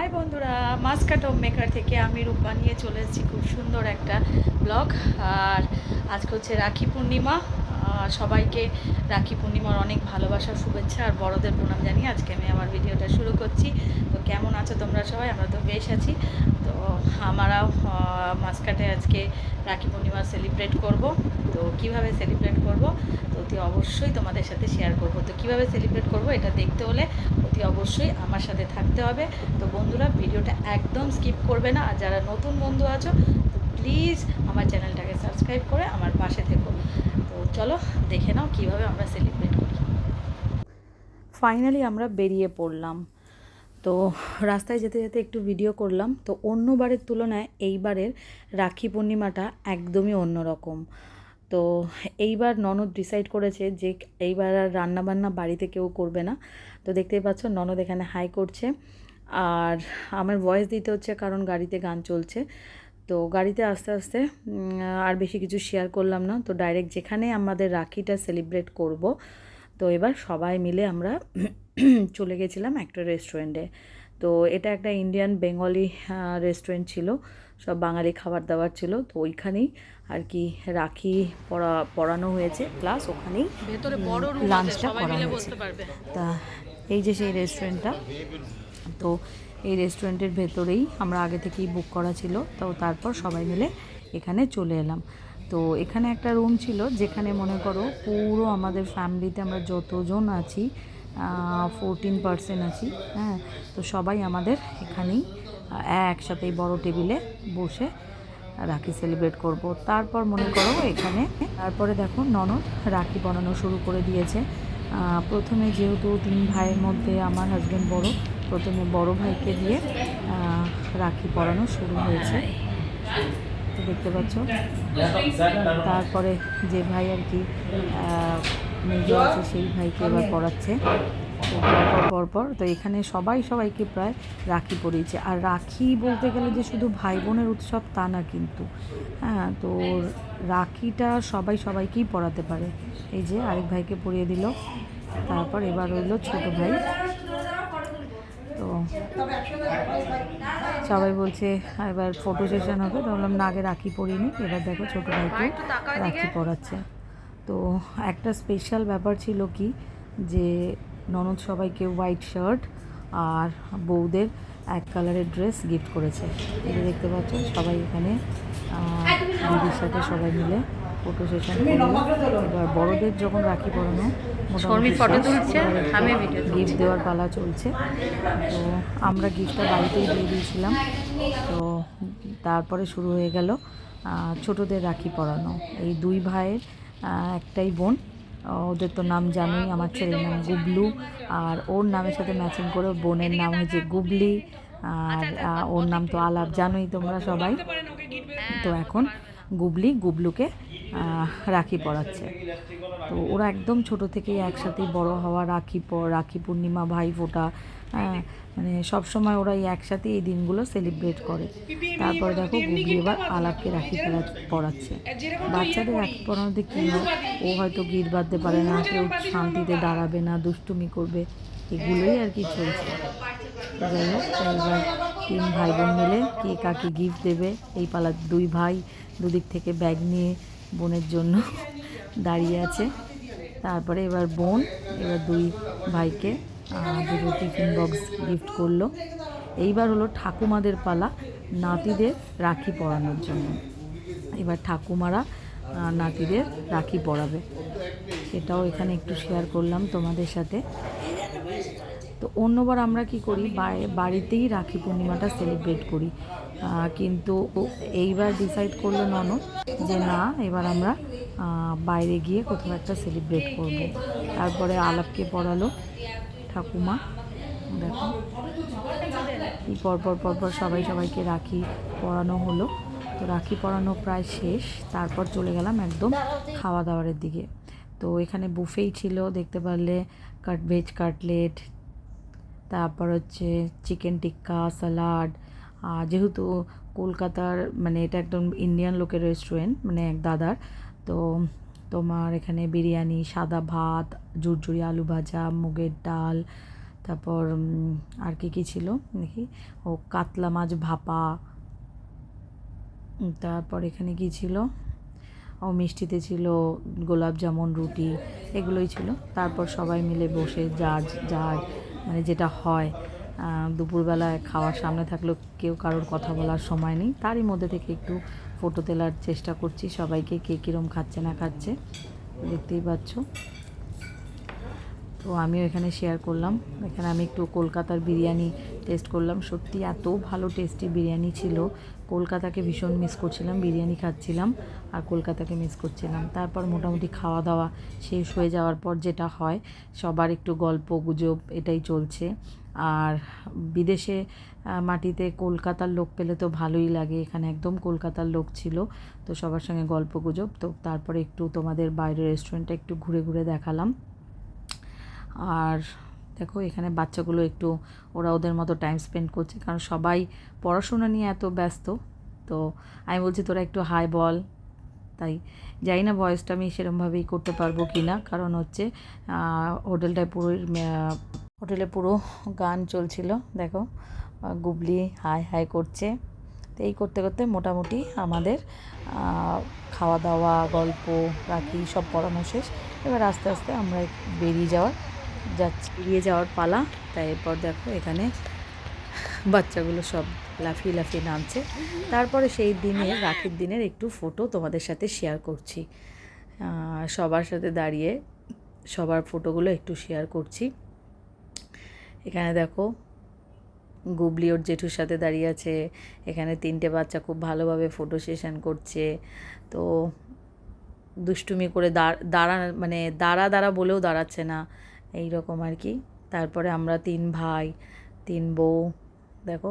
High বন্ধুরা, Muscat home maker থেকে আমি রূপা নিয়ে চলে এসেছি খুব সুন্দর একটা ব্লগ। আর আজকে হচ্ছে রাখি পূর্ণিমা। সবাইকে রাখি পূর্ণিমার অনেক ভালোবাসার শুভেচ্ছা আর বড়দের প্রণাম জানিয়ে আজকে আমি আমার ভিডিওটা শুরু করছি। তো কেমন আছো তোমরা সবাই? আমরা তো বেশ আছি। তো আমরাও মাস্কাটে আজকে রাখি পূর্ণিমা সেলিব্রেট করব। তো কিভাবে সেলিব্রেট করব তো অতি অবশ্যই তোমাদের সাথে শেয়ার করব। তো কিভাবে সেলিব্রেট করব এটা দেখতে হলে অতি অবশ্যই আমার সাথে থাকতে হবে। তো বন্ধুরা, ভিডিওটা একদম স্কিপ করবে না। আর যারা নতুন বন্ধু আছো তো প্লিজ আমার চ্যানেলটাকে সাবস্ক্রাইব করে আমার পাশে থেকো। তো চলো দেখে নাও কিভাবে আমরা সেলিব্রেট করি। ফাইনালি আমরা বেরিয়ে পড়লাম। তো রাস্তায় যেতে যেতে একটু ভিডিও করলাম। তো অন্যবারের তুলনায় এইবারের রাখি পূর্ণিমাটা একদমই অন্যরকম। তো এইবার ননদ ডিসাইড করেছে যে এইবার আর রান্নাবান্না বাড়িতে কেউ করবে না। তো দেখতেই পাচ্ছ ননদ এখানে হাই করছে। আর আমার ভয়েস দিতে হচ্ছে কারণ গাড়িতে গান চলছে। তো গাড়িতে আস্তে আস্তে আর বেশি কিছু শেয়ার করলাম না। তো ডাইরেক্ট যেখানে আমাদের রাখিটা সেলিব্রেট করব, তো এবার সবাই মিলে আমরা চলে গেছিলাম একটা রেস্টুরেন্টে। তো এটা একটা ইন্ডিয়ান বেঙ্গলি রেস্টুরেন্ট ছিল, সব বাঙালি খাবার দাবার ছিল। তো ওইখানেই আর কি রাখি পরানো হয়েছে, প্লাস ওখানেই ভেতরে বড় রুম লাঞ্চটা করা হয়েছে। তা এই যে সেই রেস্টুরেন্টটা। তো এই রেস্টুরেন্টের ভেতরেই আমরা আগে থেকেই বুক করা ছিল। তো তারপর সবাই মিলে এখানে চলে এলাম। তো এখানে একটা রুম ছিল যেখানে মনে করো পুরো আমাদের ফ্যামিলিতে আমরা যতজন আছি 14% আছি। হ্যাঁ, তো সবাই আমাদের এখানেই একসাথে বড় টেবিলে বসে রাখি সেলিব্রেট করব। তারপর মনে করো এখানে তারপরে দেখো ননদ রাখি বানানো শুরু করে দিয়েছে। প্রথমে যেহেতু 3 ভাইয়ের মধ্যে আমার হাজব্যান্ড বড়, প্রথমে বড় ভাইকে দিয়ে রাখি পরানো শুরু হয়েছে। তো দেখতে পাচ্ছ, তারপরে যে ভাই আর কি মেজো আছে সেই ভাইকে এবার পড়াচ্ছে। তো পরপর তো এখানে সবাইকে প্রায় রাখি পরিয়েছে। আর রাখি বলতে গেলে যে শুধু ভাই বোনের উৎসব তা না কিন্তু। হ্যাঁ, তো রাখিটা সবাইকেই পরাতে পারে। এই যে আরেক ভাইকে পরিয়ে দিল। তারপর এবার রইলো ছোট ভাই। তো সবাই বলছে এবার ফটো সেশন হবে। তো বললাম না, আগে রাখি পরিয়ে এবার দেখো ছোটো ভাইকে রাখি পরাচ্ছে। তো একটা স্পেশাল ব্যাপার ছিল কি, যে ননদ সবাইকে হোয়াইট শার্ট আর বউদের এক কালারের ড্রেস গিফট করেছে। এই দেখতে পাচ্ছ সবাই এখানে দিদির সাথে সবাই মিলে ফটো সেশন করলো। এবার বড়দের যখন রাখি পরানো গিফট দেওয়ার পালা চলছে। তো আমরা গিফটটা বাড়িতেই দিয়ে দিয়েছিলাম। তো তারপরে শুরু হয়ে গেল ছোটদের রাখি পরানো। এই 2 ভাইয়ের একটাই বোন, ওদের তো নাম জানোই। আমার ছেলের নাম গুবলু, আর ওর নামের সাথে ম্যাচিং করে বোনের নাম হয়েছে গুবলি, আর ওর নাম তো আলাপ জানোই তোমরা সবাই। তো এখন গুবলুকে রাখি পরাচ্ছে। তো ওরা একদম ছোট থেকেই একসাথেই বড় হওয়া, রাখি পূর্ণিমা, ভাই ফোঁটা, মানে সবসময় ওরা একসাথে এই দিনগুলো সেলিব্রেট করে। তারপরে দেখো গুবলি এবার আলাপকে রাখি পরাচ্ছে। বাচ্চাদের রাখি পরানোতে কী হয়, ও হয়তো গিট বাঁধতে পারে না, কেউ শান্তিতে দাঁড়াবে না, দুষ্টুমি করবে, এগুলোই আর কি চলছে। যাই হোক, এবার 3 ভাই বোন মিলে কে কাকে গিফট দেবে এই পালা। 2 ভাই দুদিক থেকে ব্যাগ নিয়ে বোনের জন্য দাঁড়িয়ে আছে। তারপরে এবার বোন এবার 2 ভাইকে দুটো টিফিন বক্স গিফট করলো। এইবার হলো ঠাকুমাদের পালা নাতিদের রাখি পরানোর জন্য। এবার ঠাকুমারা নাতিদের রাখি পরাবে, সেটাও এখানে একটু শেয়ার করলাম তোমাদের সাথে। তো অন্যবার আমরা কি করি, বাড়িতেই রাখি পূর্ণিমাটা সেলিব্রেট করি, কিন্তু এইবার ডিসাইড করলো ননদ যে না, এবার আমরা বাইরে গিয়ে কোথাও একটা সেলিব্রেট করব। তারপরে আলাপকে পড়ালো ঠাকুমা। দেখো এই পরপর সবাইকে রাখি পরানো হলো। তো রাখি পরানো প্রায় শেষ। তারপর চলে গেলাম একদম খাওয়া দাওয়ারের দিকে। তো এখানে বুফেই ছিল, দেখতে পারলে ভেজ কাটলেট, তারপর হচ্ছে চিকেন টিক্কা, স্যালাড। যেহেতু কলকাতার মানে এটা একদম ইন্ডিয়ান লোকের রেস্টুরেন্ট, মানে এক দাদার। তো তোমার এখানে বিরিয়ানি, সাদা ভাত, ঝুরঝুরি আলু ভাজা, মুগের ডাল, তারপর আর কি ছিল দেখি, ও কাতলা মাছ ভাপা, তারপর এখানে কি ছিল, ও মিষ্টিতে ছিল গোলাপ জামুন, রুটি, এগুলোই ছিল। তারপর সবাই মিলে বসে যার যার মানে যেটা হয়, দুপুরবেলায় খাওয়ার সামনে থাকলেও কেউ কারোর কথা বলার সময় নেই, তারই মধ্যে থেকে একটু ফটো তোলার চেষ্টা করছি সবাইকে, কে কীরকম খাচ্ছে না খাচ্ছে দেখতেই পাচ্ছ। তো আমিও এখানে শেয়ার করলাম। এখানে আমি একটু কলকাতার বিরিয়ানি টেস্ট করলাম, সত্যি এত ভালো টেস্টি বিরিয়ানি ছিল। কলকাতাকে ভীষণ মিস করছিলাম, বিরিয়ানি খাচ্ছিলাম আর কলকাতাকে মিস করছিলাম। তারপর মোটামুটি খাওয়া দাওয়া শেষ হয়ে যাওয়ার পর যেটা হয়, সবার একটু গল্প গুজব এটাই চলছে। আর বিদেশে মাটিতে কলকাতার লোক পেলে তো ভালোই লাগে, এখানে একদম কলকাতার লোক ছিল, তো সবার সঙ্গে গল্প গুজব। তো তারপরে একটু তোমাদের বাইরের রেস্টুরেন্টটা একটু ঘুরে ঘুরে দেখালাম। আর দেখো এখানে বাচ্চাগুলো একটু ওরা ওদের মতো টাইম স্পেন্ড করছে, কারণ সবাই পড়াশোনা নিয়ে এত ব্যস্ত। তো আমি বলছি তোরা একটু হাই বল, তাই জানি না ভয়েসটা আমি সেরকমভাবেই করতে পারবো কি না, কারণ হচ্ছে হোটেলে পুরো গান চলছিল। দেখো গুবলি হাই হাই করছে। তো এই করতে করতে মোটামুটি আমাদের খাওয়া দাওয়া, গল্প, রাখি সব পড়ানো শেষ। এবার আস্তে আস্তে আমরা বেরিয়ে যাওয়ার পালা। তাই এরপর দেখো এখানে বাচ্চাগুলো সব লাফিয়ে লাফিয়ে নামছে। তারপরে সেই দিনের রাখির দিনের একটু ফটো তোমাদের সাথে শেয়ার করছি, সবার সাথে দাঁড়িয়ে সবার ফটোগুলো একটু শেয়ার করছি। এখানে দেখো গুবলি ওর জেঠুর সাথে দাঁড়িয়ে আছে, এখানে 3টে বাচ্চা খুব ভালোভাবে ফটো সেশন করছে। তো দুষ্টুমি করে মানে দাঁড়া বলেও দাঁড়াচ্ছে না, এই রকম আর কি। তারপরে আমরা 3 ভাই 3 বউ দেখো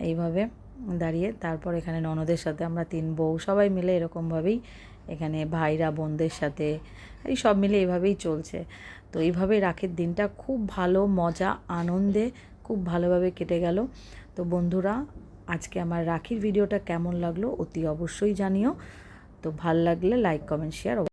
এইভাবে দাঁড়িয়ে, তারপর এখানে ননদের সাথে আমরা 3 বউ সবাই মিলে এরকমভাবেই, এখানে ভাইরা বোনদের সাথে, এই সব মিলে এইভাবেই চলছে। তো এইভাবেই রাখির দিনটা খুব ভালো মজা আনন্দে খুব ভালোভাবে কেটে গেল। তো বন্ধুরা, আজকে আমার রাখির ভিডিওটা কেমন লাগলো অতি অবশ্যই জানিও। তো ভাল লাগলে লাইক কমেন্ট শেয়ার